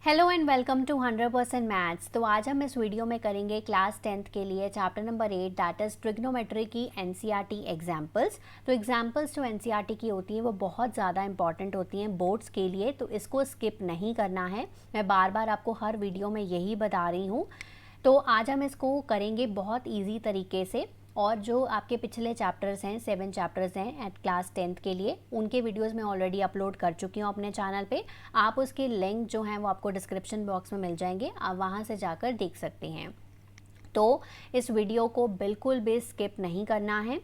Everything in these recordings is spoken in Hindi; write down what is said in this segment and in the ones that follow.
Hello and welcome to 100% maths. तो आज हम इस वीडियो में करेंगे क्लास 10th के लिए chapter number 8 that is trigonometry की एनसीईआरटी एग्जाम्पल्स। तो एग्जाम्पल्स जो एनसीईआरटी की होती हैं वो बहुत ज़्यादा इंपॉर्टेंट होती हैं बोर्ड्स के लिए, तो इसको स्किप नहीं करना है। मैं बार बार आपको हर वीडियो में यही बता रही हूँ। तो आज हम इसको करेंगे बहुत ईजी तरीके से, और जो आपके पिछले चैप्टर्स हैं 7 चैप्टर्स हैं एट क्लास 10th के लिए, उनके वीडियोस मैं ऑलरेडी अपलोड कर चुकी हूँ अपने चैनल पे। आप उसके लिंक जो हैं वो आपको डिस्क्रिप्शन बॉक्स में मिल जाएंगे, आप वहाँ से जाकर देख सकते हैं। तो इस वीडियो को बिल्कुल भी स्किप नहीं करना है।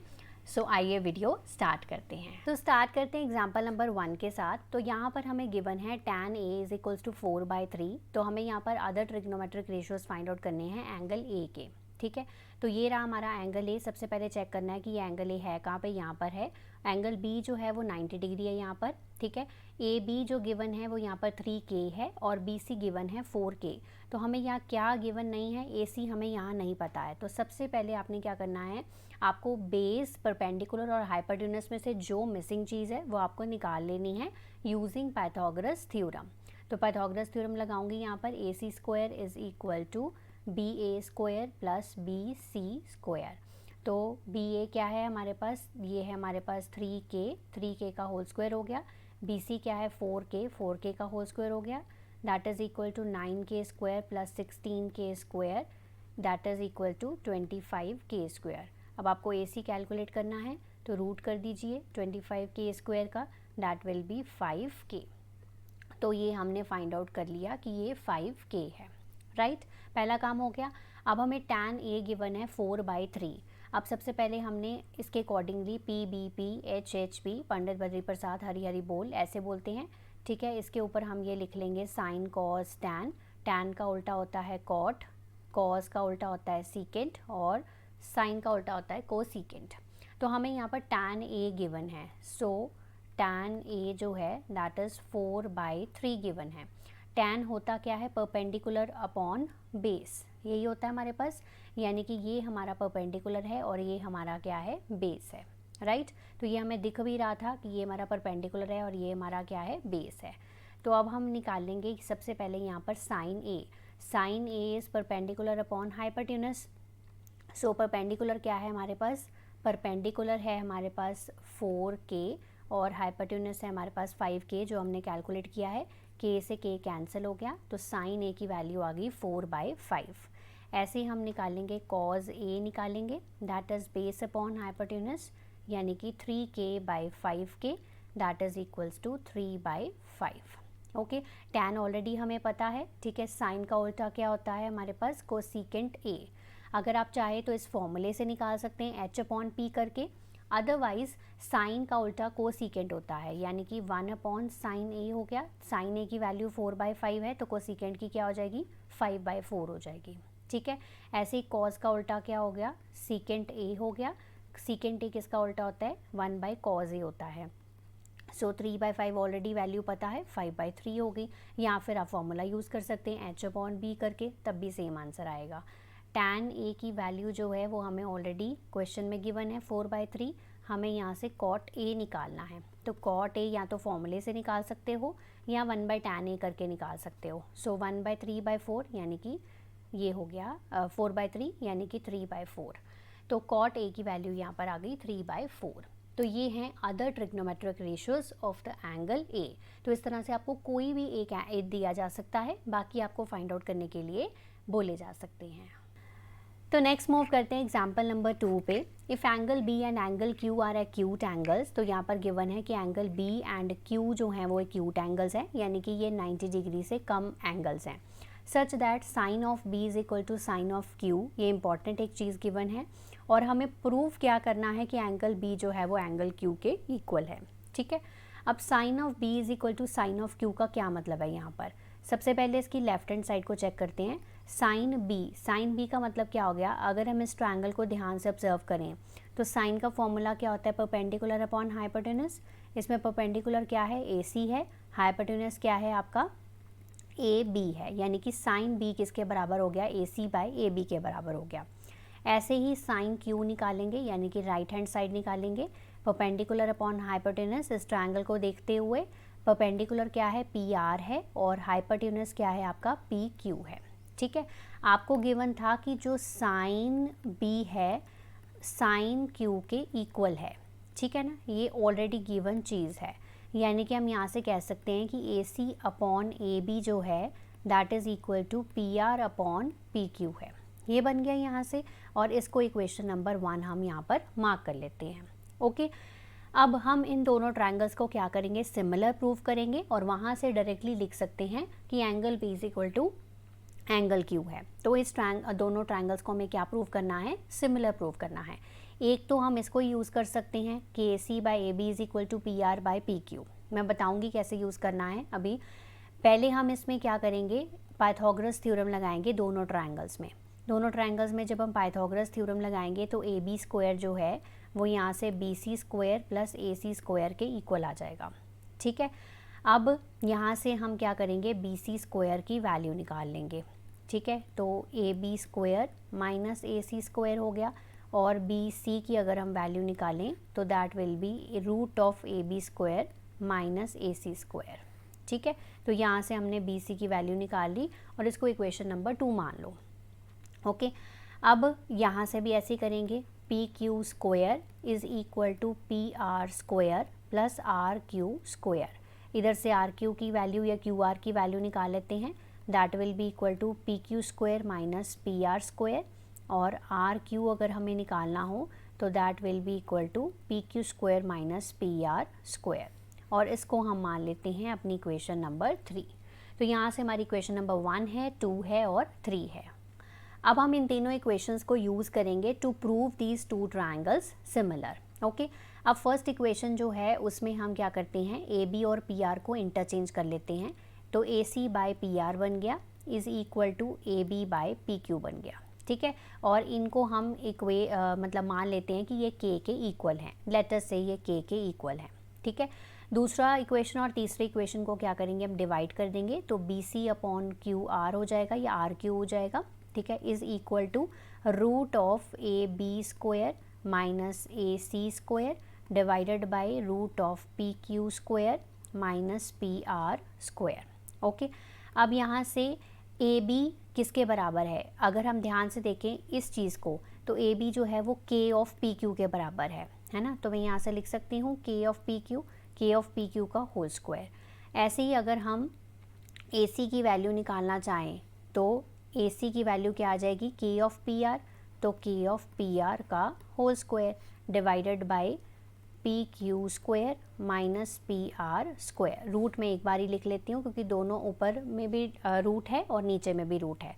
सो आइए वीडियो स्टार्ट करते हैं। तो स्टार्ट करते हैं एग्जाम्पल नंबर 1 के साथ। तो यहाँ पर हमें गिवन है tan A is equals to 4/3। तो हमें यहाँ पर other trigonometric ratios find out करने हैं एंगल A के। ठीक है, तो ये रहा हमारा एंगल ए। सबसे पहले चेक करना है कि ये एंगल ए है कहाँ पे, यहाँ पर है। एंगल बी जो है वो 90 डिग्री है यहाँ पर। ठीक है, ए बी जो गिवन है वो यहाँ पर 3K है और बी सी गिवन है 4K। तो हमें यहाँ क्या गिवन नहीं है, ए सी हमें यहाँ नहीं पता है। तो सबसे पहले आपने क्या करना है, आपको बेस, परपेंडिकुलर और हाइपोटेन्यूज में से जो मिसिंग चीज़ है वो आपको निकाल लेनी है यूजिंग पाइथागोरस थ्योरम। तो पाइथागोरस थ्योरम लगाऊंगी यहाँ पर, A C square is equal to B A square plus B C square. तो बी ए क्या है हमारे पास, ये है हमारे पास 3K का होल स्क्वायर हो गया। बी सी क्या है 4K का होल स्क्वायर हो गया। That is equal to 9K square plus 16K square, that is equal to 25K square. अब आपको ए सी कैलकुलेट करना है, तो रूट कर दीजिए 25K स्क्वायर का, दैट विल बी 5K। तो ये हमने फाइंड आउट कर लिया कि ये 5K है। राइट, पहला काम हो गया। अब हमें tan A गिवन है 4/3। अब सबसे पहले हमने इसके accordingly PBP HHP, Pandit Badri Prasad Hari Hari बोल, ऐसे बोलते हैं। ठीक है, इसके ऊपर हम ये लिख लेंगे साइन कॉस टैन। टैन का उल्टा होता है कॉट, कॉस का उल्टा होता है सीकेंट और साइन का उल्टा होता है कोसीकेंट। तो हमें यहाँ पर tan A गिवन है, सो tan A जो है दैट इज़ 4/3 गिवन है। tan होता क्या है, परपेंडिकुलर अपॉन बेस, यही होता है हमारे पास। यानी कि ये हमारा परपेंडिकुलर है और ये हमारा क्या है, बेस है। राइट, तो ये हमें दिख भी रहा था कि ये हमारा परपेंडिकुलर है और ये हमारा क्या है, बेस है। तो अब हम निकालेंगे सबसे पहले यहाँ पर sine A. Sine A is perpendicular upon hypotenuse. So perpendicular क्या है हमारे पास, परपेंडिकुलर है हमारे पास 4K और हाइपोटेन्यूज है हमारे पास 5K जो हमने कैलकुलेट किया है। K से K कैंसिल हो गया, तो साइन A की वैल्यू आ गई 4/5। ऐसे ही हम निकालेंगे कॉज A निकालेंगे, that is base upon hypotenuse, यानी कि 3K/5K, that is equals to 3/5। Okay, tan already हमें पता है। ठीक है, साइन का उल्टा क्या होता है हमारे पास, कोसिकेंट A। अगर आप चाहे तो इस फॉर्मूले से निकाल सकते हैं H/P करके, अदरवाइज साइन का उल्टा कोसिकेंट होता है, यानी कि 1/sin A हो गया। साइन A की वैल्यू 4/5 है, तो कोसिकेंट की क्या हो जाएगी, 5/4 हो जाएगी। ठीक है, ऐसे ही कॉस का उल्टा क्या हो गया, सीकेंट A हो गया। सीकेंट A किसका उल्टा होता है, 1/cos A होता है। सो 3/5 ऑलरेडी वैल्यू पता है, 5/3 हो गई। या फिर आप फॉर्मूला यूज़ कर सकते हैं H/B करके, तब भी सेम आंसर आएगा। tan A की वैल्यू जो है वो हमें ऑलरेडी क्वेश्चन में गिवन है 4/3। हमें यहाँ से cot A निकालना है, तो cot A या तो फॉर्मूले से निकाल सकते हो या 1/tan A करके निकाल सकते हो। सो 1/3/4 यानी कि ये हो गया 4/3 यानी कि 3/4। तो cot A की वैल्यू यहाँ पर आ गई 3/4। तो ये हैं other trigonometric ratios of the angle A। तो इस तरह से आपको कोई भी एक दिया जा सकता है, बाकी आपको फाइंड आउट करने के लिए बोले जा सकते हैं। तो नेक्स्ट मूव करते हैं एग्जाम्पल नंबर 2 पे। If angle B and angle Q are acute angles, तो यहाँ पर गिवन है कि एंगल बी एंड क्यू जो हैं वो एक्यूट एंगल्स हैं, यानी कि ये 90 डिग्री से कम एंगल्स हैं। Such that sine of B is equal to sine of Q, ये इंपॉर्टेंट एक चीज़ गिवन है। और हमें प्रूव क्या करना है कि एंगल बी जो है वो एंगल क्यू के इक्वल है। ठीक है, अब sine of B is equal to sine of Q का क्या मतलब है यहाँ पर। सबसे पहले इसकी लेफ्ट हैंड साइड को चेक करते हैं। साइन बी का मतलब क्या हो गया, अगर हम इस ट्रायंगल को ध्यान से ऑब्जर्व करें तो साइन का फॉर्मूला क्या होता है, परपेंडिकुलर अपॉन हाइपोटेन्यूज। इसमें परपेंडिकुलर क्या है, AC है, हाइपोटेन्यूज क्या है आपका AB है, यानी कि साइन B किसके बराबर हो गया, AC/AB के बराबर हो गया। ऐसे ही साइन Q निकालेंगे, यानी कि राइट हैंड साइड निकालेंगे, परपेंडिकुलर अपॉन हाइपोटेन्यूज इस ट्रायंगल को देखते हुए। परपेंडिकुलर क्या है, पी आर है, और हाइपोटेन्यूज क्या है आपका, पी क्यू है। ठीक है, आपको गिवन था कि जो साइन बी है साइन क्यू के इक्वल है। ठीक है ना, ये ऑलरेडी गिवन चीज़ है, यानी कि हम यहाँ से कह सकते हैं कि A C upon A B जो है that is equal to P R upon P Q है। ये बन गया यहाँ से, और इसको इक्वेशन नंबर 1 हम यहाँ पर मार्क कर लेते हैं। ओके, अब हम इन दोनों ट्रायंगल्स को क्या करेंगे, सिमिलर प्रूव करेंगे, और वहाँ से डायरेक्टली लिख सकते हैं कि angle P is equal to angle Q है। तो इस दोनों ट्रायंगल्स को हमें क्या प्रूव करना है, सिमिलर प्रूव करना है। एक तो हम इसको यूज़ कर सकते हैं कि A C by A B is equal to P R by P Q. मैं बताऊँगी कैसे यूज़ करना है अभी। पहले हम इसमें क्या करेंगे, पाइथागोरस थ्योरम लगाएंगे दोनों ट्रायंगल्स में। दोनों ट्रायंगल्स में जब हम पाइथागोरस थ्योरम लगाएंगे तो ए बी स्क्वायर जो है वो यहाँ से B C square plus A C square के इक्वल आ जाएगा। ठीक है, अब यहाँ से हम क्या करेंगे, बी सी स्क्वायर की वैल्यू निकाल लेंगे। ठीक है, तो A B square minus A C square हो गया, और बी सी की अगर हम वैल्यू निकालें तो that will be root of A B square minus A C square. ठीक है, तो यहाँ से हमने बी सी की वैल्यू निकाल ली और इसको इक्वेशन नंबर 2 मान लो। ओके, अब यहाँ से भी ऐसे करेंगे, P Q square is equal to P R square plus R Q square. इधर से आर क्यू की वैल्यू या क्यू आर की वैल्यू निकाल लेते हैं, that will be equal to P Q square minus P R square, और आर क्यू अगर हमें निकालना हो तो that will be equal to P Q square minus P R square, और इसको हम मान लेते हैं अपनी इक्वेशन नंबर 3। तो यहाँ से हमारी इक्वेशन नंबर 1 है, 2 है और 3 है। अब हम इन तीनों इक्वेशंस को यूज़ करेंगे to prove these two triangles similar. Okay, अब फर्स्ट इक्वेशन जो है उसमें हम क्या करते हैं, ए बी और पी आर को इंटरचेंज कर लेते हैं। तो A C by P R बन गया is equal to A B by P Q बन गया। ठीक है, और इनको हम मतलब मान लेते हैं कि ये के इक्वल हैं, लेटर से ये के इक्वल हैं। ठीक है, दूसरा इक्वेशन और तीसरे इक्वेशन को क्या करेंगे, हम डिवाइड कर देंगे, तो B C upon Q R हो जाएगा या आर क्यू हो जाएगा। ठीक है, is equal to root of A B square minus A C square divided by root of P Q square minus P R square. Okay, अब यहाँ से ए बी किसके बराबर है, अगर हम ध्यान से देखें इस चीज़ को, तो ए बी जो है वो के ऑफ पी क्यू के बराबर है ना। तो मैं यहाँ से लिख सकती हूँ के ऑफ पी क्यू का होल स्क्वायर। ऐसे ही अगर हम ए सी की वैल्यू निकालना चाहें तो ए सी की वैल्यू क्या आ जाएगी, के ऑफ पी आर, तो के ऑफ पी आर का whole square divided by P Q square minus P R square. Root में एक बार ही लिख लेती हूँ क्योंकि दोनों ऊपर में भी रूट है और नीचे में भी रूट है,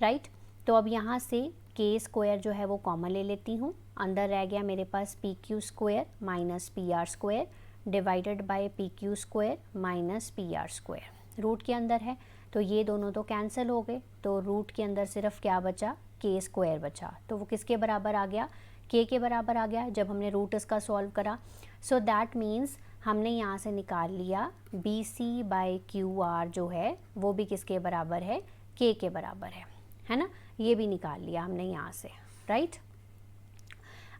राइट। तो अब यहाँ से के स्क्वायर जो है वो कॉमन ले लेती हूँ, अंदर रह गया मेरे पास P Q square minus P R square divided by P Q square minus P R square. Root के अंदर है तो ये दोनों तो कैंसिल हो गए, तो रूट के अंदर सिर्फ क्या बचा, के स्क्वायर बचा। तो वो किसके बराबर आ गया, के बराबर आ गया जब हमने रूट इसका सॉल्व करा। सो दैट मीन्स हमने यहाँ से निकाल लिया B C by Q R जो है वो भी किसके बराबर है, के बराबर है ना। ये भी निकाल लिया हमने यहाँ से, राइट।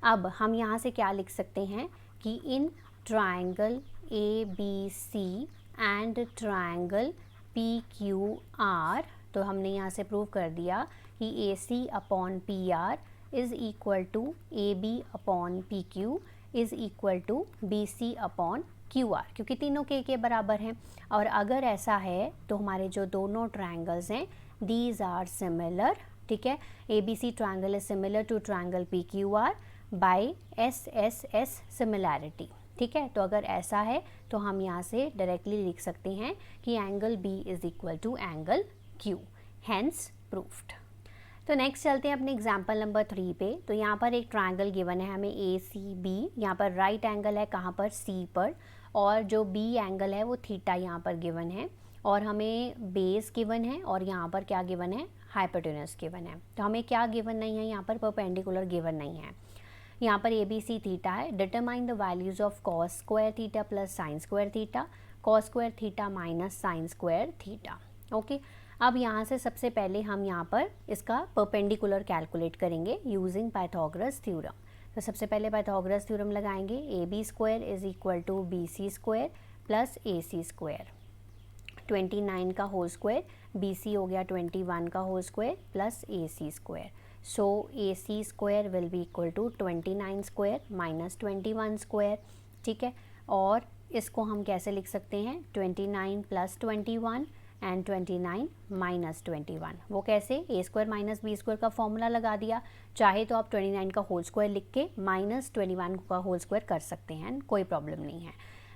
अब हम यहाँ से क्या लिख सकते हैं कि in triangle A B C and triangle P Q R, तो हमने यहाँ से प्रूव कर दिया कि A C upon P R is equal to A B upon P Q is equal to B C upon Q R, क्योंकि तीनों के बराबर हैं। और अगर ऐसा है तो हमारे जो दोनों ट्रायंगल्स हैं दीज आर सिमिलर, ठीक है। A B C triangle is similar to triangle P Q R by S S S similarity, ठीक है। तो अगर ऐसा है तो हम यहाँ से डायरेक्टली लिख सकते हैं कि angle B is equal to angle Q, hence proved. तो नेक्स्ट चलते हैं अपने एग्जाम्पल नंबर 3 पे। तो यहाँ पर एक ट्रायंगल गिवन है हमें ए सी बी, यहाँ पर राइट एंगल है कहाँ पर, सी पर, और जो बी एंगल है वो थीटा यहाँ पर गिवन है, और हमें बेस गिवन है और यहाँ पर क्या गिवन है, हाइपोटेनस गिवन है। तो हमें क्या गिवन नहीं है, यहाँ पर परपेंडिकुलर गिवन नहीं है। यहाँ पर ए बी सी थीटा है, determine the values of cos square theta plus sine square theta, cos square theta minus sine square theta. Okay, अब यहाँ से सबसे पहले हम यहाँ पर इसका परपेंडिकुलर कैलकुलेट करेंगे यूजिंग पाइथागोरस थ्योरम। तो सबसे पहले पाइथागोरस थ्योरम लगाएंगे, A B square is equal to B C square plus A C square, 29 का होल स्क्वायर, बी सी हो गया 21 का whole square plus A C square. So A C square will be equal to 29 square minus 21 square. ठीक है, और इसको हम कैसे लिख सकते हैं, 29 प्लस 21 एंड 29 माइनस 21. वो कैसे, ए स्क्वायर माइनस बी स्क्वायर का फॉर्मूला लगा दिया. चाहे तो आप 29 का होल स्क्वायर लिख के माइनस 21 का होल स्क्वायर कर सकते हैं, कोई प्रॉब्लम नहीं है.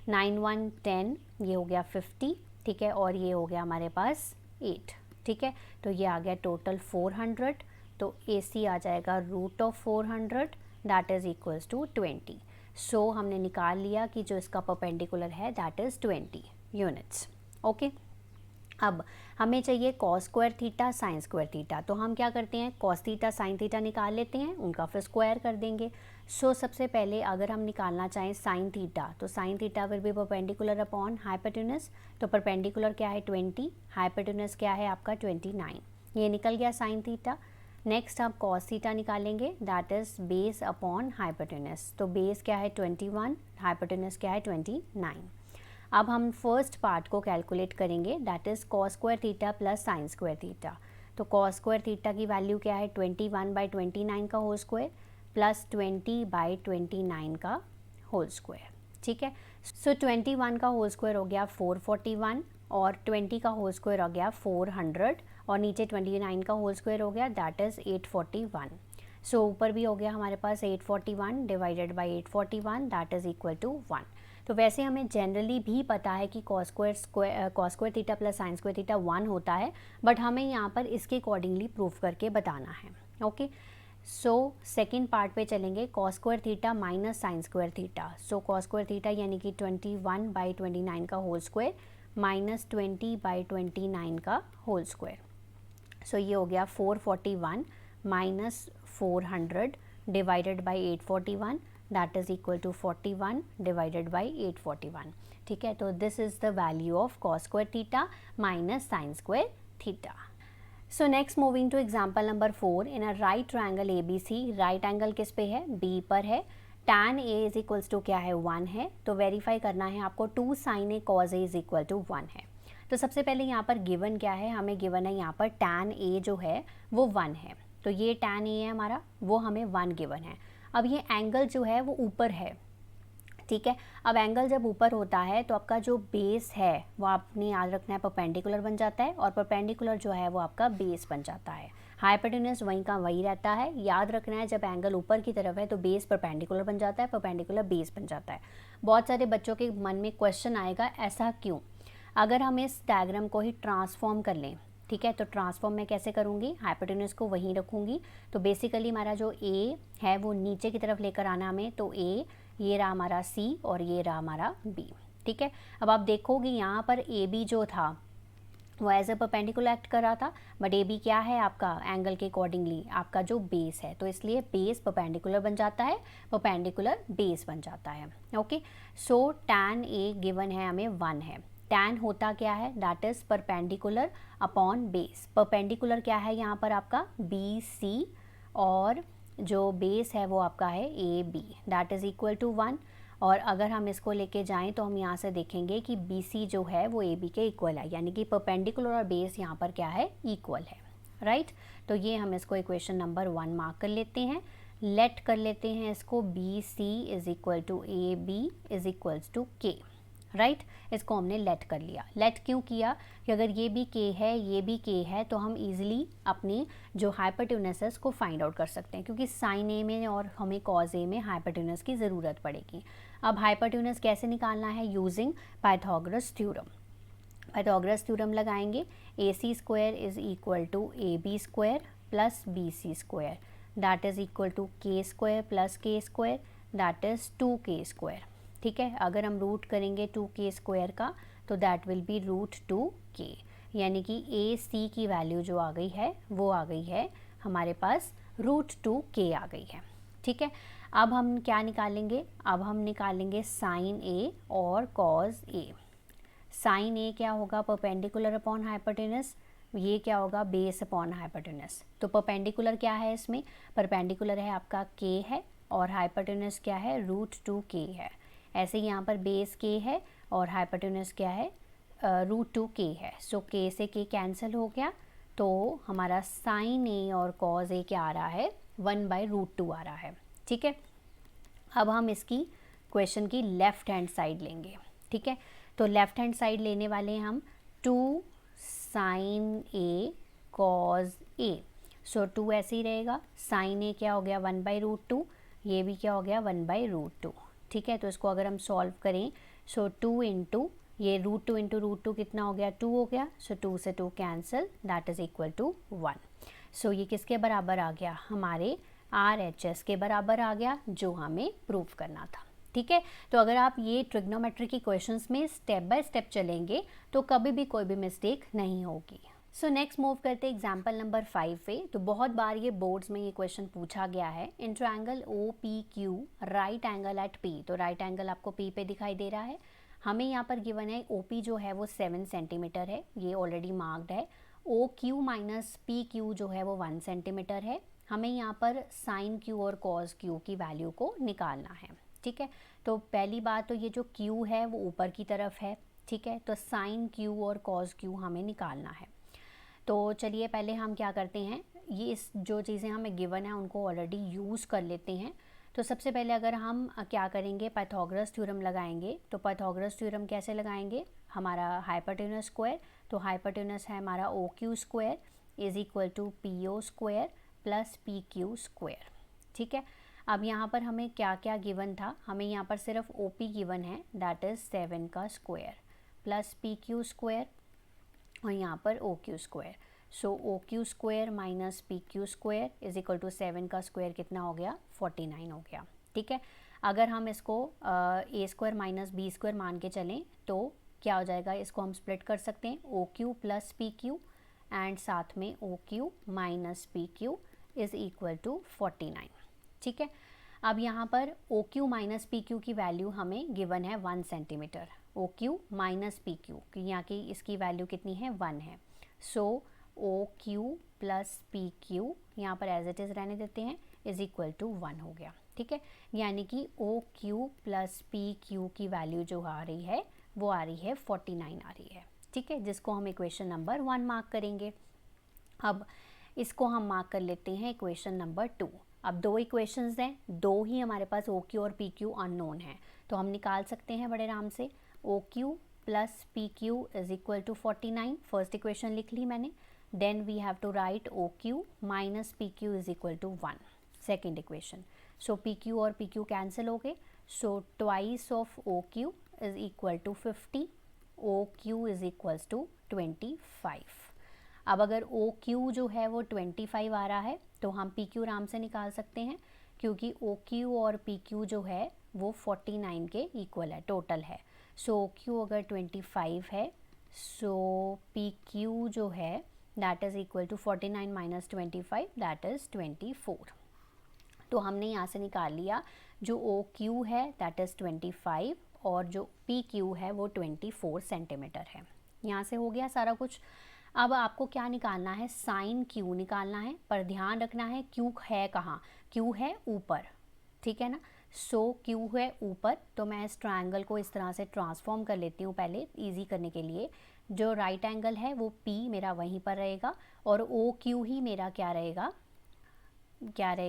9 1 10, ये हो गया 50. ठीक है, और ये हो गया हमारे पास 8. ठीक है, तो ये आ गया टोटल 400. तो ए सी आ जाएगा root of 400 that is equals to 20. So हमने निकाल लिया कि जो इसका परपेंडिकुलर है दैट इज़ 20 यूनिट्स. ओके, अब हमें चाहिए cos square theta sine square theta. तो हम क्या करते हैं, कॉस थीटा साइन थीटा निकाल लेते हैं, उनका फिर स्क्वायर कर देंगे. सो सबसे पहले अगर हम निकालना चाहें साइन थीटा, तो sine theta will be perpendicular upon hypotenuse. तो परपेंडिकुलर क्या है 20, हाइपोटेन्यूज क्या है आपका 29. ये निकल गया साइन थीटा. नेक्स्ट आप कॉस थीटा निकालेंगे, that is base upon hypotenuse. तो बेस क्या है 21, हाइपोटेन्यूज क्या है 29. अब हम फर्स्ट पार्ट को कैलकुलेट करेंगे, that is cos square theta plus sine square theta. तो कॉस स्क्वायर थीटा की वैल्यू क्या है 21/29 का होल स्क्वायर प्लस 20/29 का होल स्क्वायर. ठीक है, सो 21 का होल स्क्वायर हो गया 441 और 20 का होल स्क्वायर हो गया 400 और नीचे 29 का होल स्क्वायर हो गया दैट इज़ 841. सो ऊपर भी हो गया हमारे पास 841 divided by 841 that is equal to 1. तो वैसे हमें जनरली भी पता है कि cos square theta plus sine square theta 1 होता है, बट हमें यहाँ पर इसके अकॉर्डिंगली प्रूफ करके बताना है. ओके, सो सेकेंड पार्ट पे चलेंगे, cos square theta minus sine square theta. सो कॉस स्क्वायर थीटा यानी कि 21/29 का होल स्क्वायर माइनस 20/29 का होल स्क्वायर. सो ये हो गया 441 minus 400 divided by 841 that is equal to 41 divided by 841. ठीक है, तो this is the value of cos square theta minus sine square theta. So next moving to example number 4. In a right triangle A B C, right angle किस पे है, बी पर है. tan a is equals to क्या है 1 है. तो वेरीफाई करना है आपको 2 sin a cos a is equal to 1 है. तो सबसे पहले यहाँ पर गिवन क्या है, हमें गिवन है यहाँ पर tan a जो है वो 1 है. तो ये tan a है हमारा, वो हमें 1 गिवन है. अब ये एंगल जो है वो ऊपर है. ठीक है, अब एंगल जब ऊपर होता है तो आपका जो बेस है वो आपने याद रखना है परपेंडिकुलर बन जाता है और परपेंडिकुलर जो है वो आपका बेस बन जाता है. हाइपोटेन्यूज वहीं का वही रहता है. याद रखना है जब एंगल ऊपर की तरफ है तो बेस परपेंडिकुलर बन जाता है, परपेंडिकुलर बेस बन जाता है. बहुत सारे बच्चों के मन में क्वेश्चन आएगा ऐसा क्यों. अगर हम इस डायग्राम को ही ट्रांसफॉर्म कर लें, ठीक है, तो ट्रांसफॉर्म मैं कैसे करूँगी, हाइपोटेन्यूज को वहीं रखूँगी. तो बेसिकली हमारा जो ए है वो नीचे की तरफ लेकर आना हमें. तो ए, ये रहा हमारा सी और ये रहा हमारा बी. ठीक है, अब आप देखोगे यहाँ पर ए बी जो था वो एज ए परपेंडिकुलर एक्ट कर रहा था, बट ए बी क्या है आपका एंगल के अकॉर्डिंगली आपका जो बेस है. तो इसलिए बेस परपेंडिकुलर बन जाता है, परपेंडिकुलर बेस बन जाता है. ओके, सो tan ए गिवन है हमें 1 है. tan होता क्या है, that is perpendicular upon base. Perpendicular क्या है यहाँ पर आपका बी सी और जो बेस है वो आपका है A B that is equal to 1. और अगर हम इसको लेके जाएं तो हम यहाँ से देखेंगे कि बी सी जो है वो ए बी के इक्वल है, यानी कि परपेंडिकुलर और बेस यहाँ पर क्या है, इक्वल है. राइट, तो ये हम इसको इक्वेशन नंबर 1 मार्क कर लेते हैं. लेट कर लेते हैं इसको B C is equal to A B is equals to K. Right, इसको हमने लेट कर लिया. लेट क्यों किया कि अगर ये भी के है ये भी के है तो हम इजीली अपनी जो हाइपोटेन्यूज है उसको फाइंड आउट कर सकते हैं, क्योंकि साइन ए में और हमें कॉज ए में हाइपोटेन्यूज की ज़रूरत पड़ेगी. अब हाइपोटेन्यूज कैसे निकालना है, using Pythagoras theorem. Pythagoras theorem लगाएंगे. A C square is equal to A B square plus B C square that is equal to k square plus k square that is 2k square. ठीक है, अगर हम रूट करेंगे 2k स्क्वायर का तो that will be root 2k, यानी कि ए सी की वैल्यू जो आ गई है वो आ गई है हमारे पास रूट 2k आ गई है. ठीक है, अब हम क्या निकालेंगे, अब हम निकालेंगे साइन ए और कॉज ए. साइन ए क्या होगा, परपेंडिकुलर अपॉन हाइपोटेन्यूज. ये क्या होगा, बेस अपॉन हाइपोटेन्यूज. तो परपेंडिकुलर क्या है इसमें, परपेंडिकुलर है आपका k है और हाइपोटेन्यूज क्या है, रूट 2k है. ऐसे ही यहाँ पर बेस k है और हाइपोटेन्यूज क्या है, √2k है। सो k से k कैंसिल हो गया, तो हमारा साइन a और कॉज a क्या आ रहा है, 1/√2 आ रहा है। ठीक है, अब हम इसकी क्वेश्चन की लेफ़्ट हैंड साइड लेंगे। ठीक है, तो लेफ़्ट हैंड साइड लेने वाले हैं हम 2 साइन a कॉज a। सो 2 ऐसे ही रहेगा, साइन a क्या हो गया 1/√2, ये भी क्या हो गया 1/√2। ठीक है, तो इसको अगर हम सॉल्व करें, सो 2 इंटू ये √2 इंटू √2 कितना हो गया, 2 हो गया। सो 2 से 2 cancel, that is equal to 1। So ये किसके बराबर आ गया, हमारे RHS के बराबर आ गया, जो हमें प्रूव करना था। ठीक है, तो अगर आप ये ट्रिग्नोमेट्री की क्वेश्चंस में स्टेप बाय स्टेप चलेंगे तो कभी भी कोई भी मिस्टेक नहीं होगी। सो नेक्स्ट मूव करते हैं एग्जाम्पल नंबर 5 पे। तो बहुत बार ये बोर्ड्स में ये क्वेश्चन पूछा गया है। In triangle OPQ right angle at P, तो राइट एंगल आपको P पे दिखाई दे रहा है। हमें यहाँ पर गिवन है OP जो है वो 7 सेंटीमीटर है, ये ऑलरेडी मार्क्ड है। OQ माइनस PQ जो है वो 1 सेंटीमीटर है। हमें यहाँ पर साइन Q और कॉस Q की वैल्यू को निकालना है। ठीक है, तो पहली बात तो ये जो Q है वो ऊपर की तरफ है। ठीक है, तो साइन Q और कॉस Q हमें निकालना है। तो चलिए पहले हम क्या करते हैं, ये इस जो चीज़ें हमें गिवन है उनको ऑलरेडी यूज़ कर लेते हैं। तो सबसे पहले अगर हम क्या करेंगे, पाइथागोरस थ्योरम लगाएंगे। तो पाइथागोरस थ्योरम कैसे लगाएंगे, हमारा हाइपोटेन्यूज स्क्वायर, तो हाइपोटेन्यूज है हमारा OQ square is equal to PO square plus PQ square. ठीक है, अब यहाँ पर हमें क्या क्या गिवन था, हमें यहाँ पर सिर्फ OP गिवन है, दैट इज़ 7 का स्क्वायर प्लस PQ स्क्वायर और यहाँ पर OQ square. So OQ square minus PQ square is equal to 7 का स्क्वायर कितना हो गया, 49 हो गया। ठीक है, अगर हम इसको A square minus B square मान के चलें तो क्या हो जाएगा, इसको हम स्प्लिट कर सकते हैं, OQ प्लस PQ एंड साथ में OQ minus PQ is equal to 49। ठीक है, अब यहाँ पर OQ माइनस PQ की वैल्यू हमें गिवन है 1 सेंटीमीटर, OQ माइनस PQ यहाँ की इसकी वैल्यू कितनी है, 1 है। सो OQ प्लस PQ यहाँ पर एज इट इज़ रहने देते हैं, इज़ इक्वल टू 1 हो गया। ठीक है, यानी कि OQ प्लस PQ की वैल्यू जो आ रही है वो आ रही है 49 आ रही है। ठीक है, जिसको हम इक्वेशन नंबर 1 मार्क करेंगे। अब इसको हम मार्क कर लेते हैं इक्वेशन नंबर 2। अब दो इक्वेशंस हैं, दो ही हमारे पास OQ और PQ अननोन है, तो हम निकाल सकते हैं बड़े आराम से। OQ plus PQ is equal to 49, first equation लिख ली मैंने। Then we have to write OQ minus PQ is equal to 1, second equation. So PQ और PQ कैंसिल हो गए, so twice of OQ is equal to 50, OQ is equals to 25। अब अगर OQ जो है वो 25 आ रहा है तो हम PQ आराम से निकाल सकते हैं, क्योंकि OQ और PQ जो है वो 49 के इक्वल है, टोटल है। सो OQ अगर 25 है, सो PQ जो है that is equal to 49 minus 25, that is 24। तो हमने यहाँ से निकाल लिया, जो OQ है दैट इज़ 25 और जो PQ है वो 24 सेंटीमीटर है। यहाँ से हो गया सारा कुछ। अब आपको क्या निकालना है, साइन Q निकालना है, पर ध्यान रखना है Q है कहाँ, Q है ऊपर। ठीक है ना, सो Q है ऊपर, तो मैं इस ट्रायंगल को इस तरह से ट्रांसफॉर्म कर लेती हूँ पहले इजी करने के लिए। जो राइट एंगल है वो P मेरा वहीं पर रहेगा और OQ ही मेरा क्या रहेगा,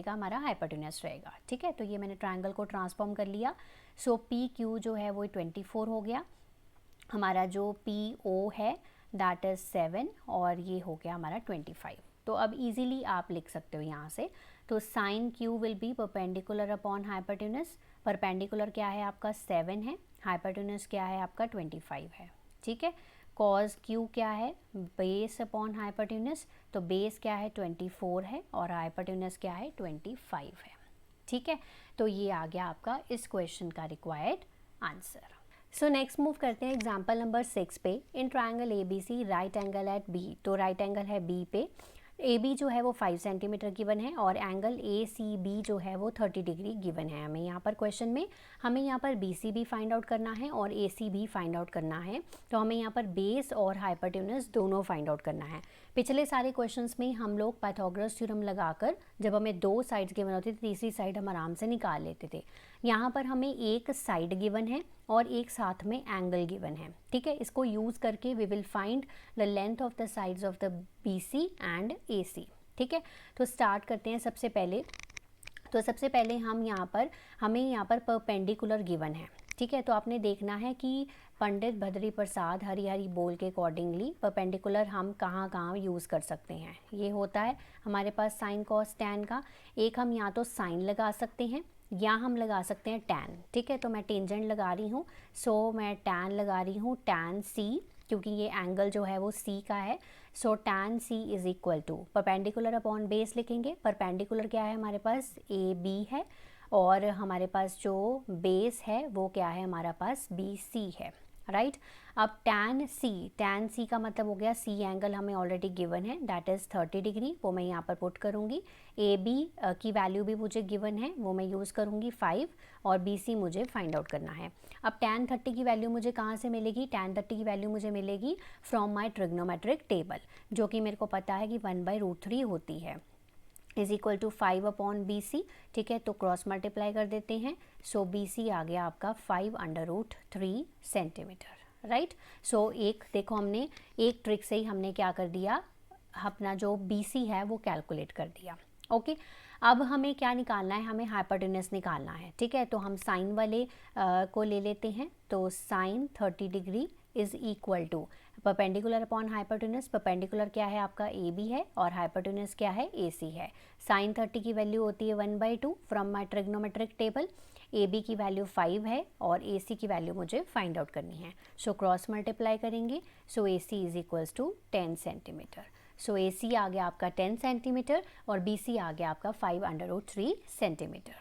हमारा हाइपोटेन्यूज रहेगा। ठीक है, तो ये मैंने ट्रायंगल को ट्रांसफॉर्म कर लिया। सो PQ जो है वो 24 हो गया, हमारा जो PO है दैट इज़ 7 और ये हो गया हमारा 25। तो अब इजीली आप लिख सकते हो यहाँ से, तो sine Q will be perpendicular upon hypotenuse. Perpendicular क्या है आपका 7 है, हाइपोटेन्यूज क्या है आपका 25 है। ठीक है, कॉस Q क्या है, बेस अपॉन हाइपोटेन्यूज, तो बेस क्या है 24 है और हाइपोटेन्यूज क्या है 25 है। ठीक है, तो ये आ गया आपका इस क्वेश्चन का required answer. So next move करते हैं एग्जाम्पल नंबर 6 पे। In triangle ABC right angle at B, तो राइट एंगल है B पे, AB जो है वो 5 सेंटीमीटर गिवन है और एंगल ACB जो है वो 30 डिग्री गिवन है हमें यहाँ पर क्वेश्चन में। हमें यहाँ पर BC भी फाइंड आउट करना है और AC भी फाइंड आउट करना है, तो हमें यहाँ पर बेस और हाइपोटेन्यूज दोनों फाइंड आउट करना है। पिछले सारे क्वेश्चंस में हम लोग पाइथागोरस थ्योरम लगाकर जब हमें दो साइड्स गिवन होती थी, तीसरी साइड हम आराम से निकाल लेते थे। यहाँ पर हमें एक साइड गिवन है और एक साथ में एंगल गिवन है, ठीक है। इसको यूज़ करके we will find the length of the sides of the BC and AC, ठीक है। तो स्टार्ट करते हैं। सबसे पहले हमें यहाँ पर परपेंडिकुलर गिवन है, ठीक है। तो आपने देखना है कि पंडित बद्री प्रसाद हरी बोल के अकॉर्डिंगली परपेंडिकुलर हम कहाँ यूज़ कर सकते हैं। ये होता है हमारे पास साइन कॉस टैन का। एक हम या तो साइन लगा सकते हैं या हम लगा सकते हैं टैन, ठीक है। तो मैं टेंजेंट लगा रही हूँ, सो मैं टैन लगा रही हूँ, टैन C, क्योंकि ये एंगल जो है वो C का है। So tan C is equal to perpendicular upon base लिखेंगे। परपेंडिकुलर क्या है हमारे पास, AB है, और हमारे पास जो बेस है वो क्या है, हमारा पास BC है, राइट। अब टैन C का मतलब हो गया, C एंगल हमें ऑलरेडी गिवन है, दैट इज़ 30 डिग्री, वो मैं यहाँ पर पुट करूँगी। AB की वैल्यू भी मुझे गिवन है, वो मैं यूज़ करूँगी 5, और BC मुझे फाइंड आउट करना है। अब tan 30 की वैल्यू मुझे कहाँ से मिलेगी, tan 30 की वैल्यू मुझे मिलेगी फ्रॉम माई ट्रिग्नोमेट्रिक टेबल, जो कि मेरे को पता है कि 1/√3 होती है, is equal to 5 upon BC, ठीक है। तो क्रॉस मल्टीप्लाई कर देते हैं। सो BC आ गया आपका 5/√3 सेंटीमीटर, राइट। सो एक देखो, हमने एक ट्रिक से ही हमने क्या कर दिया, अपना जो BC है वो कैलकुलेट कर दिया, ओके। अब हमें क्या निकालना है, हमें हाइपोटेन्यूस निकालना है, ठीक है। तो हम साइन वाले को ले लेते हैं। तो sine 30 degree is equal to perpendicular upon hypotenuse. Perpendicular क्या है आपका AB है, और हाइपोटेन्यूस क्या है, AC है। साइन 30 की वैल्यू होती है 1/2 from my trigonometric table. AB की वैल्यू 5 है और AC की वैल्यू मुझे फाइंड आउट करनी है। सो क्रॉस मल्टीप्लाई करेंगे। So AC is equals to 10 centimetre. So AC आ गया आपका 10 सेंटीमीटर और BC आ गया आपका 5/√3 सेंटीमीटर।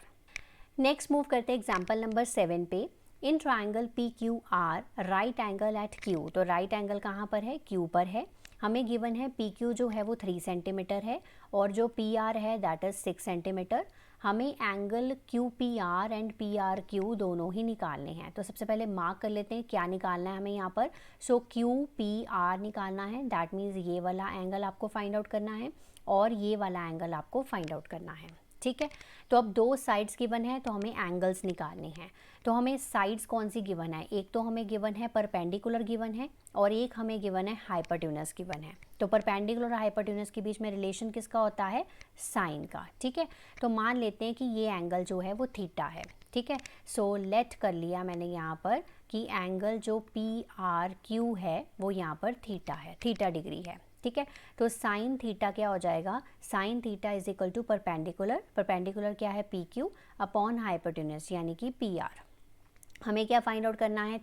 नेक्स्ट मूव करते हैं एग्जाम्पल नंबर 7 पे। In triangle PQR right angle at Q। तो राइट एंगल कहाँ पर है, Q पर है। हमें गिवन है PQ जो है वो 3 सेंटीमीटर है, और जो PR है दैट इज़ 6 सेंटीमीटर। हमें एंगल QPR एंड PRQ दोनों ही निकालने हैं। तो सबसे पहले मार्क कर लेते हैं क्या निकालना है हमें यहाँ पर। सो QPR निकालना है, दैट मीन्स ये वाला एंगल आपको फाइंड आउट करना है, और ये वाला एंगल आपको फाइंड आउट करना है, ठीक है। तो अब दो साइड्स गिवन है, तो हमें एंगल्स निकालने हैं। तो हमें साइड्स कौन सी गिवन है, एक तो हमें गिवन है परपेंडिकुलर गिवन है, और एक हमें गिवन है हाइपोटेन्यूस गिवन है। तो परपेंडिकुलर और हाइपोटेन्यूस के बीच में रिलेशन किसका होता है, साइन का, ठीक है। तो मान लेते हैं कि ये एंगल जो है वो थीटा है, ठीक है। सो लेट कर लिया मैंने यहाँ पर कि एंगल जो PRQ है वो यहाँ पर थीटा है, थीटा डिग्री है, ठीक है। तो साइन थीटा क्या हो जाएगा, sine theta is equal to perpendicular, perpendicular क्या है PQ अपॉन हाइपोटेन्यूस यानी कि PR। हमें क्या फाइंड आउट करना है,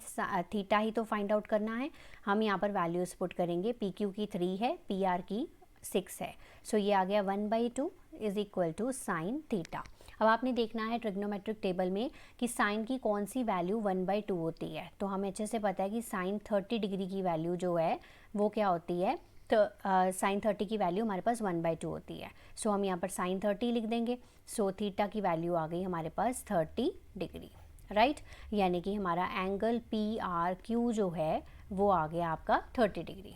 थीटा ही तो फाइंड आउट करना है। हम यहाँ पर वैल्यूज पुट करेंगे, PQ की 3 है, PR की 6 है। सो ये आ गया 1/2 is equal to sine theta. अब आपने देखना है ट्रिग्नोमेट्रिक टेबल में कि साइन की कौन सी वैल्यू 1/2 होती है। तो हमें अच्छे से पता है कि साइन 30 डिग्री की वैल्यू जो है वो क्या होती है, तो साइन 30 की वैल्यू हमारे पास 1/2 होती है। सो हम यहाँ पर साइन 30 लिख देंगे। सो थीटा की वैल्यू आ गई हमारे पास 30 डिग्री, राइट। यानी कि हमारा एंगल PRQ जो है वो आ गया आपका 30 डिग्री,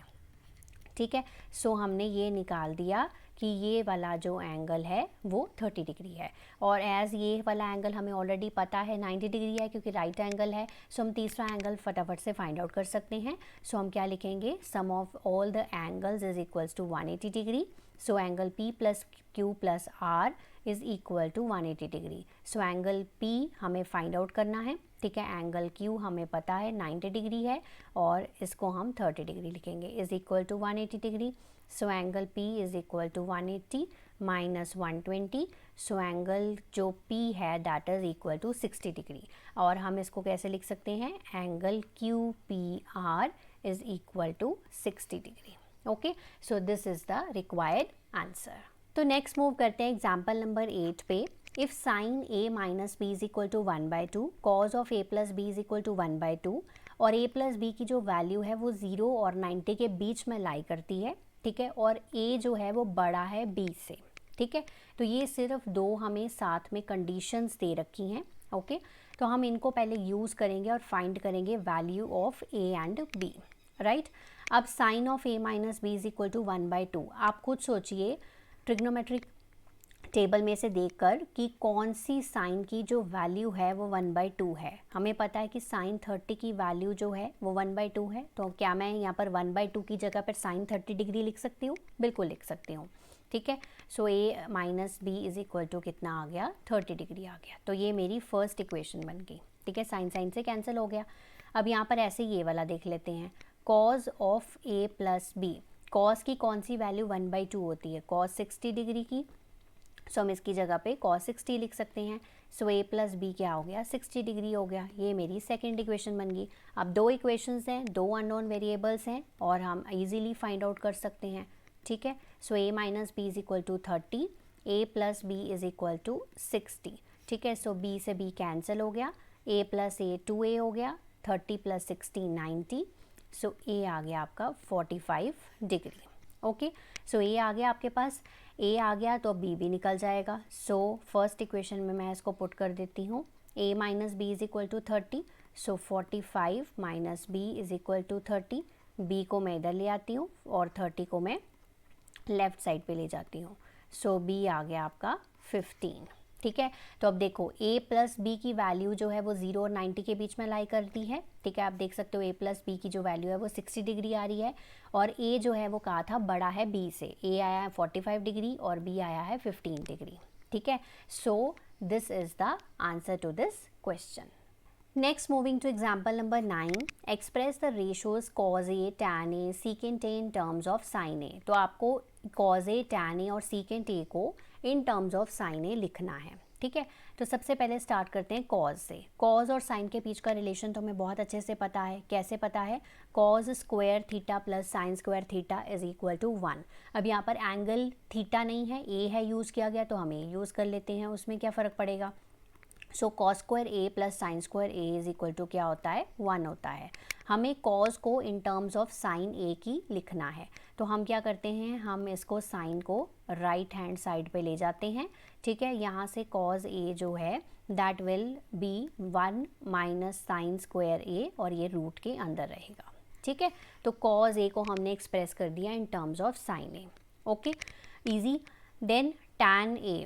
ठीक है। सो हमने ये निकाल दिया कि ये वाला जो एंगल है वो 30 डिग्री है, और एज़ ये वाला एंगल हमें ऑलरेडी पता है 90 डिग्री है क्योंकि राइट एंगल है। सो हम तीसरा एंगल फटाफट से फाइंड आउट कर सकते हैं। सो हम क्या लिखेंगे, sum of all the angles is equals to 180 degree. So angle P plus Q plus R is equal to 180 degree. So angle P हमें फाइंड आउट करना है, ठीक है। एंगल Q हमें पता है 90 डिग्री है, और इसको हम 30 डिग्री लिखेंगे, is equal to 180 degree. So angle P is equal to 180 minus 120। So angle जो P है that is equal to 60 degree, और हम इसको कैसे लिख सकते हैं, angle QPR is equal to 60 degree, okay. So this is the required answer. तो नेक्स्ट मूव करते हैं एग्जाम्पल नंबर 8 पे। If sine A minus B is equal to 1/2, cos of A plus B is equal to 1/2, और A प्लस B की जो वैल्यू है वो 0 और 90 के बीच में लाई करती है, ठीक है, और A जो है वो बड़ा है B से, ठीक है। तो ये सिर्फ दो हमें साथ में कंडीशंस दे रखी हैं, ओके। तो हम इनको पहले यूज़ करेंगे और फाइंड करेंगे value of A and B, right. अब sine of A minus B is equal to 1/2, आप खुद सोचिए ट्रिग्नोमेट्रिक टेबल में से देखकर कि कौन सी साइन की जो वैल्यू है वो 1/2 है। हमें पता है कि साइन 30 की वैल्यू जो है वो 1/2 है, तो क्या मैं यहाँ पर 1/2 की जगह पर साइन 30 डिग्री लिख सकती हूँ? बिल्कुल लिख सकती हूँ। ठीक है, so a minus b is equal to कितना आ गया? 30 डिग्री आ गया। तो ये मेरी फर्स्ट इक्वेशन बन गई। ठीक है, साइन साइन से कैंसिल हो गया। अब यहाँ पर ऐसे ये वाला देख लेते हैं, cos of a plus b. Cos की कौन सी वैल्यू 1/2 होती है? कॉज 60 डिग्री की। सो हम इसकी जगह पे cos 60 लिख सकते हैं। सो a प्लस बी क्या हो गया? 60 डिग्री हो गया। ये मेरी सेकेंड इक्वेशन बन गई। अब दो इक्वेशंस हैं, दो अननोन वेरिएबल्स हैं और हम इजीली फाइंड आउट कर सकते हैं। ठीक है, so a minus b is equal to 30, a plus b is equal to 60। ठीक है, सो b से b कैंसिल हो गया, a प्लस a 2a हो गया, 30 प्लस 60 90। सो a आ गया आपका 45 डिग्री। ओके, सो a आ गया आपके पास, a आ गया तो b भी निकल जाएगा। सो फर्स्ट इक्वेशन में मैं इसको पुट कर देती हूँ, a minus b is equal to 30। So 45 minus b is equal to 30। b को मैं इधर ले आती हूँ और 30 को मैं लेफ़्ट साइड पे ले जाती हूँ। सो b आ गया आपका 15। ठीक है, तो अब देखो a प्लस बी की वैल्यू जो है वो 0 और 90 के बीच में लाई करती है। ठीक है, आप देख सकते हो a प्लस बी की जो वैल्यू है वो 60 डिग्री आ रही है और a जो है वो कहा था बड़ा है b से। a आया है 45 डिग्री और b आया है 15 डिग्री। ठीक है, so this is the answer to this question. Next, moving to example number 9, express the ratios cos A, tan A, secant A in terms of sin A। तो आपको cos A, tan A और secant A को in terms of sin A लिखना है। ठीक है, तो सबसे पहले स्टार्ट करते हैं cos से। cos और sin के बीच का रिलेशन तो हमें बहुत अच्छे से पता है। कैसे पता है? cos square theta plus sine square theta is equal to 1। अब यहाँ पर एंगल थीटा नहीं है, a है यूज़ किया गया तो हम a यूज़ कर लेते हैं, उसमें क्या फ़र्क पड़ेगा। So cos square a plus sine square a is equal to क्या होता है? 1 होता है। हमें कॉस को in terms of sine a की लिखना है, तो हम क्या करते हैं, हम इसको साइन को राइट हैंड साइड पे ले जाते हैं। ठीक है, यहाँ से कॉस ए जो है that will be 1 minus sine square A और ये रूट के अंदर रहेगा। ठीक है, तो कॉस ए को हमने एक्सप्रेस कर दिया in terms of sine a. Okay, easy. Then tan a.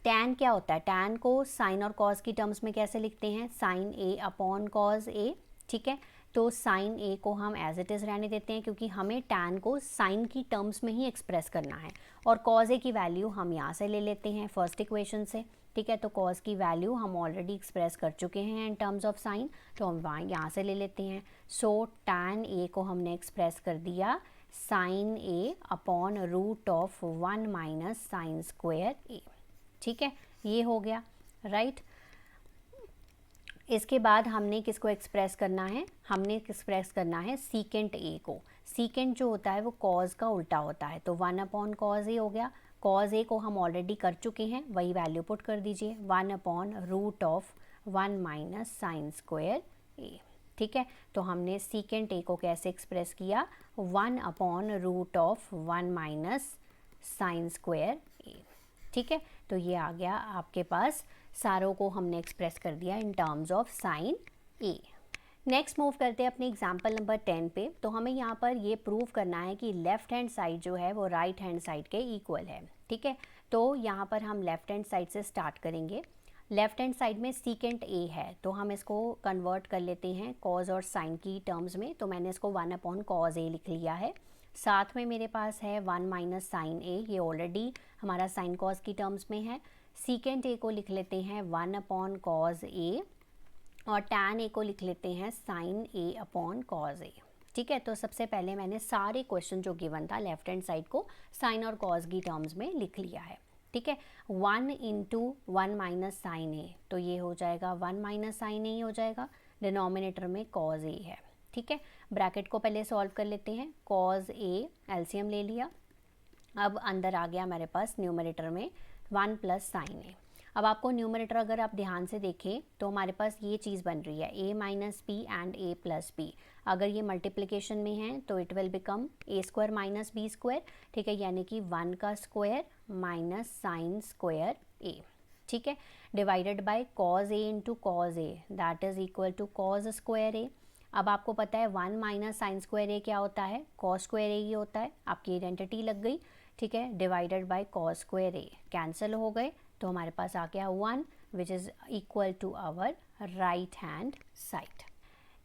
Tan क्या होता है? टैन को साइन और कॉस की टर्म्स में कैसे लिखते हैं? Sign A upon cos A. ठीक है, तो साइन ए को हम एज इट इज़ रहने देते हैं क्योंकि हमें टैन को साइन की टर्म्स में ही एक्सप्रेस करना है और कॉस ए की वैल्यू हम यहाँ से ले लेते हैं फर्स्ट इक्वेशन से। ठीक है, तो कॉस की वैल्यू हम ऑलरेडी एक्सप्रेस कर चुके हैं इन टर्म्स ऑफ साइन, तो हम वहाँ यहाँ से ले लेते हैं। सो टैन ए को हमने एक्सप्रेस कर दिया sine A upon root of 1 minus sine square A. ठीक है, ये हो गया राइट। इसके बाद हमने किसको एक्सप्रेस करना है? हमने एक्सप्रेस करना है सीकेंट ए को। सीकेंट जो होता है वो कॉज का उल्टा होता है, तो 1 अपॉन कॉज ए हो गया। कॉज ए को हम ऑलरेडी कर चुके हैं, वही वैल्यू पुट कर दीजिए, 1 upon root of 1 minus sine square A. ठीक है, तो हमने सीकेंट ए को कैसे एक्सप्रेस किया? 1 upon root of 1 minus sine square A. ठीक है, तो ये आ गया आपके पास, सारों को हमने एक्सप्रेस कर दिया in terms of sine A. Next move करते हैं अपने एग्जाम्पल नंबर 10 पे। तो हमें यहाँ पर ये प्रूव करना है कि लेफ़्ट हैंड साइड जो है वो राइट हैंड साइड के इक्वल है। ठीक है, तो यहाँ पर हम लेफ़्ट हैंड साइड से स्टार्ट करेंगे। लेफ़्ट हैंड साइड में सीकेंट ए है तो हम इसको कन्वर्ट कर लेते हैं कॉज और साइन की टर्म्स में, तो मैंने इसको 1 अपॉन कॉज ए लिख लिया है। साथ में मेरे पास है 1 माइनस साइन ए, ये ऑलरेडी हमारा साइन कॉज की टर्म्स में है। सीकेंट ए को लिख लेते हैं 1 अपॉन कॉज ए और टैन ए को लिख लेते हैं साइन ए अपॉन कॉज ए। ठीक है, तो सबसे पहले मैंने सारे क्वेश्चन जो गिवन था लेफ्ट हैंड साइड को साइन और कॉज की टर्म्स में लिख लिया है। ठीक है, 1 इंटू 1 माइनस साइन ए, तो ये हो जाएगा 1 माइनस साइन ए हो जाएगा, डिनोमिनेटर में कॉज ए है। ठीक है, ब्रैकेट को पहले सॉल्व कर लेते हैं, कॉज ए एलसीएम ले लिया, अब अंदर आ गया हमारे पास न्यूमरेटर में 1 प्लस साइन ए। अब आपको न्यूमरेटर अगर आप ध्यान से देखें तो हमारे पास ये चीज़ बन रही है a minus p and a plus p. अगर ये मल्टीप्लिकेशन में है तो it will become a square minus b square. ठीक है, यानी कि 1 का square minus sine square a। ठीक है, divided by cos a into cos a that is equal to cos square a। अब आपको पता है 1 माइनस साइन स्क्वायर ए क्या होता है, कॉस स्क्वायर ए ही होता है, आपकी आइडेंटिटी लग गई, ठीक है, divided by cos square a, cancel हो गए, तो हमारे पास आ गया 1 which is equal to our right hand side.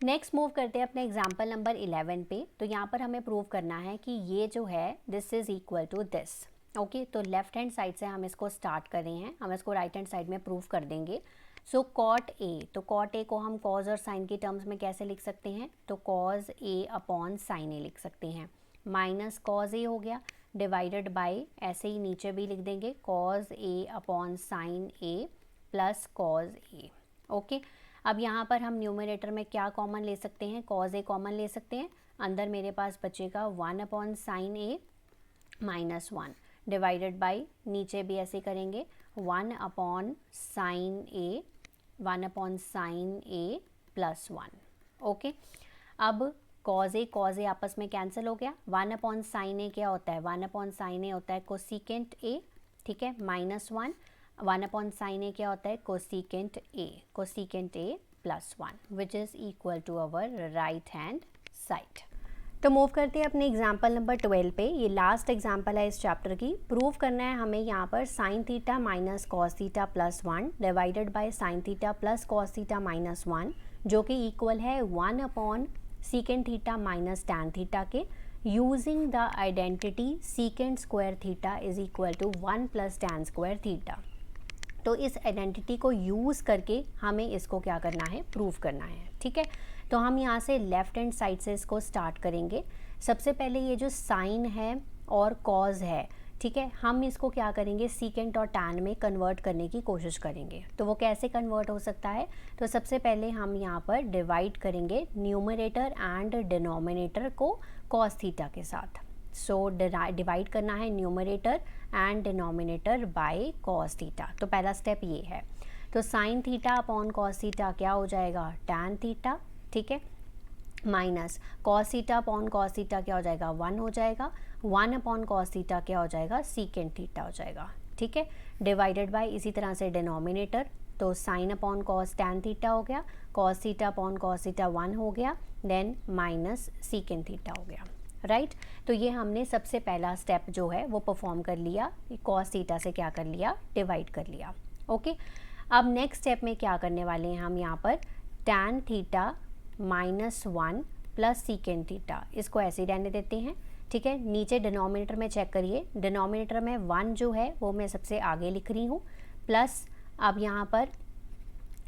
Next move करते हैं अपने एग्जाम्पल नंबर 11 पे। तो यहाँ पर हमें प्रूव करना है कि ये जो है this is equal to this. Okay, तो लेफ्ट हैंड साइड से हम इसको स्टार्ट कर रहे हैं, हम इसको राइट हैंड साइड में प्रूव कर देंगे। सो कॉट ए, तो कॉट ए को हम कॉज और साइन की टर्म्स में कैसे लिख सकते हैं, तो कॉज ए अपॉन साइन ए लिख सकते हैं, माइनस कॉज ए हो गया डिवाइडेड बाय, ऐसे ही नीचे भी लिख देंगे कॉज ए अपॉन साइन ए प्लस कॉज ए। ओके, अब यहाँ पर हम न्यूमरेटर में क्या कॉमन ले सकते हैं, कॉज ए कॉमन ले सकते हैं, अंदर मेरे पास बचेगा 1 upon sine A minus 1 divided by, नीचे भी ऐसे करेंगे 1 अपॉन साइन ए, 1 अपॉन साइन ए प्लस 1। ओके, अब कॉज ए आपस में कैंसिल हो गया, 1 अपॉन साइन ए क्या होता है, 1 अपॉन साइन ए होता है कोसिकेंट ए, ठीक है, माइनस 1 1 अपॉन साइन ए क्या होता है, cosecant a plus 1 which is equal to our right hand side. तो मूव करते हैं अपने एग्जाम्पल नंबर 12 पे। ये लास्ट एग्जाम्पल है इस चैप्टर की। प्रूव करना है हमें यहाँ पर sine theta minus cos theta plus 1 divided by sine theta plus cos theta minus 1 जो कि इक्वल है 1 upon secant theta minus tan theta के, using the identity secant square theta is equal to 1 plus tan square theta. तो इस आइडेंटिटी को यूज़ करके हमें इसको क्या करना है, प्रूव करना है, ठीक है। तो हम यहाँ से लेफ़्ट हैंड साइड से इसको स्टार्ट करेंगे। सबसे पहले ये जो साइन है और कॉज है, ठीक है, हम इसको क्या करेंगे, सीकेंट और टैन में कन्वर्ट करने की कोशिश करेंगे। तो वो कैसे कन्वर्ट हो सकता है, तो सबसे पहले हम यहाँ पर डिवाइड करेंगे न्यूमरेटर एंड डिनोमिनेटर को कॉस थीटा के साथ। सो डिवाइड करना है numerator and denominator by cos theta. तो पहला स्टेप ये है। तो sine theta upon cos theta क्या हो जाएगा, टैन थीटा, ठीक है, minus cos theta upon cos theta क्या हो जाएगा, 1 हो जाएगा, 1 अपॉन कॉस थीटा क्या हो जाएगा, सीकेंट थीटा हो जाएगा, ठीक है, डिवाइडेड बाय इसी तरह से डिनोमिनेटर, तो sine upon cos tan theta हो गया, cos theta upon cos theta 1 हो गया, देन माइनस सीकेंट थीटा हो गया, राइट। तो ये हमने सबसे पहला स्टेप जो है वो परफॉर्म कर लिया, कॉस थीटा से क्या कर लिया, डिवाइड कर लिया। ओके, अब नेक्स्ट स्टेप में क्या करने वाले हैं हम यहाँ पर, tan theta minus 1 plus secant theta, इसको ऐसे ही रहने देते हैं, ठीक है। नीचे डिनोमिनेटर में चेक करिए, डिनोमिनेटर में 1 जो है वो मैं सबसे आगे लिख रही हूँ, प्लस अब यहाँ पर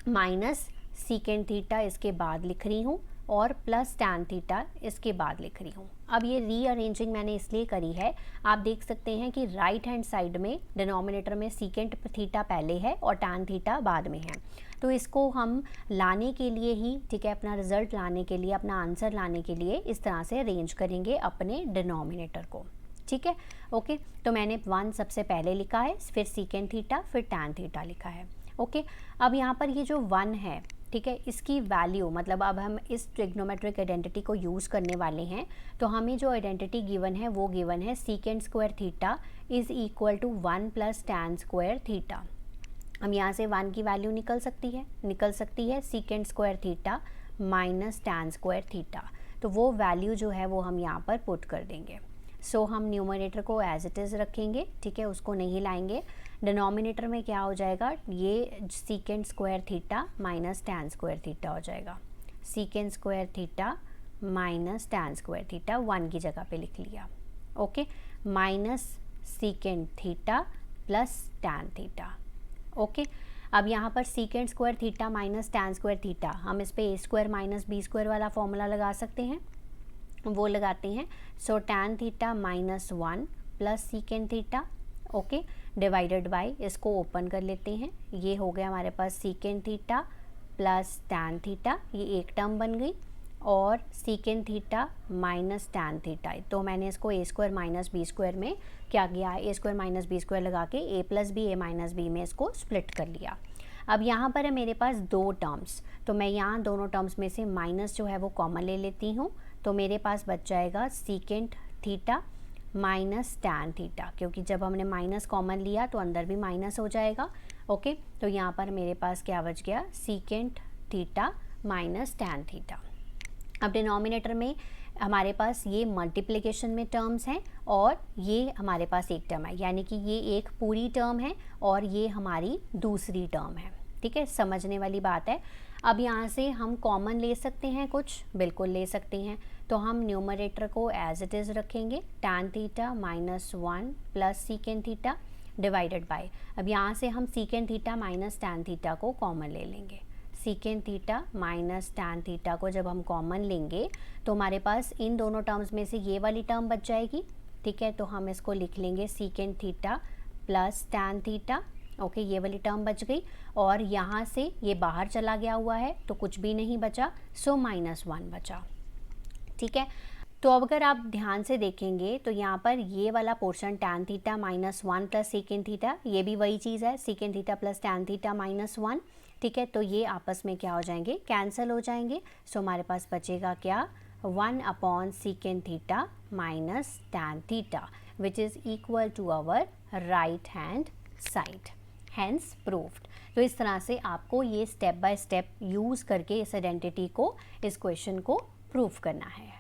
माइनस सीकेंट थीटा इसके बाद लिख रही हूँ, और प्लस टैन थीटा इसके बाद लिख रही हूँ। अब ये रीअरेंजिंग मैंने इसलिए करी है, आप देख सकते हैं कि राइट हैंड साइड में डिनोमिनेटर में सीकेंट थीटा पहले है और टैन थीटा बाद में है। तो इसको हम लाने के लिए ही, ठीक है, अपना रिजल्ट लाने के लिए, अपना आंसर लाने के लिए इस तरह से अरेंज करेंगे अपने डिनोमिनेटर को, ठीक है। ओके, तो मैंने 1 सबसे पहले लिखा है, फिर सीकेंट थीटा, फिर टैन थीटा लिखा है। ओके, अब यहाँ पर ये जो 1 है, ठीक है, इसकी वैल्यू, मतलब अब हम इस ट्रिग्नोमेट्रिक आइडेंटिटी को यूज़ करने वाले हैं। तो हमें जो आइडेंटिटी गिवन है वो गिवन है secant square theta is equal to 1 plus tan square theta. हम यहाँ से 1 की वैल्यू निकल सकती है secant square theta minus tan square theta. तो वो वैल्यू जो है वो हम यहाँ पर पुट कर देंगे। सो हम न्यूमरेटर को एज इट इज़ रखेंगे, ठीक है, उसको नहीं लाएंगे। डिनोमिनेटर में क्या हो जाएगा, ये secant square theta minus tan square theta हो जाएगा, secant square theta minus tan square theta 1 की जगह पे लिख लिया। Okay, minus secant theta plus tan theta. Okay, अब यहाँ पर secant square theta minus tan square theta, हम इस पे ए स्क्वायर माइनस बी स्क्वायर वाला फॉर्मूला लगा सकते हैं, वो लगाते हैं। सो tan theta minus 1 plus secant theta, okay, divided by, इसको ओपन कर लेते हैं, ये हो गया हमारे पास secant theta plus tan theta, ये एक टर्म बन गई, और secant theta minus tan theta. तो मैंने इसको a square minus b square में क्या किया, a square minus b square लगा के a plus b a minus b में इसको स्प्लिट कर लिया। अब यहाँ पर है मेरे पास 2 टर्म्स, तो मैं यहाँ दोनों टर्म्स में से माइनस जो है वो कॉमन ले लेती हूँ। तो मेरे पास बच जाएगा secant theta minus tan theta, क्योंकि जब हमने माइनस कॉमन लिया तो अंदर भी माइनस हो जाएगा। ओके, तो यहाँ पर मेरे पास क्या बच गया, secant theta minus tan theta. अब डिनोमिनेटर में हमारे पास ये मल्टीप्लिकेशन में टर्म्स हैं और ये हमारे पास एक टर्म है, यानी कि ये एक पूरी टर्म है और ये हमारी दूसरी टर्म है। ठीक है, समझने वाली बात है। अब यहाँ से हम कॉमन ले सकते हैं कुछ, बिल्कुल ले सकते हैं। तो हम न्यूमरेटर को एज इट इज़ रखेंगे, tan theta minus 1 plus secant theta divided by, अब यहाँ से हम सीकेंड थीटा माइनस tan थीटा को कॉमन ले लेंगे। सीकेंड थीटा माइनस tan थीटा को जब हम कॉमन लेंगे तो हमारे पास इन दोनों टर्म्स में से ये वाली टर्म बच जाएगी। ठीक है, तो हम इसको लिख लेंगे secant theta plus tan theta. Okay, ये वाली टर्म बच गई और यहाँ से ये बाहर चला गया हुआ है तो कुछ भी नहीं बचा, सो -1 बचा। ठीक है, तो अब अगर आप ध्यान से देखेंगे तो यहाँ पर ये वाला portion tan theta minus 1 plus secant theta, ये भी वही चीज़ है, secant theta plus tan theta minus 1। ठीक है, तो ये आपस में क्या हो जाएंगे, कैंसिल हो जाएंगे। सो हमारे पास बचेगा क्या, 1 upon secant theta minus tan theta which is equal to our right hand side, hence proved. तो इस तरह से आपको ये स्टेप बाय स्टेप यूज़ करके इस आइडेंटिटी को, इस क्वेश्चन को प्रूव करना है।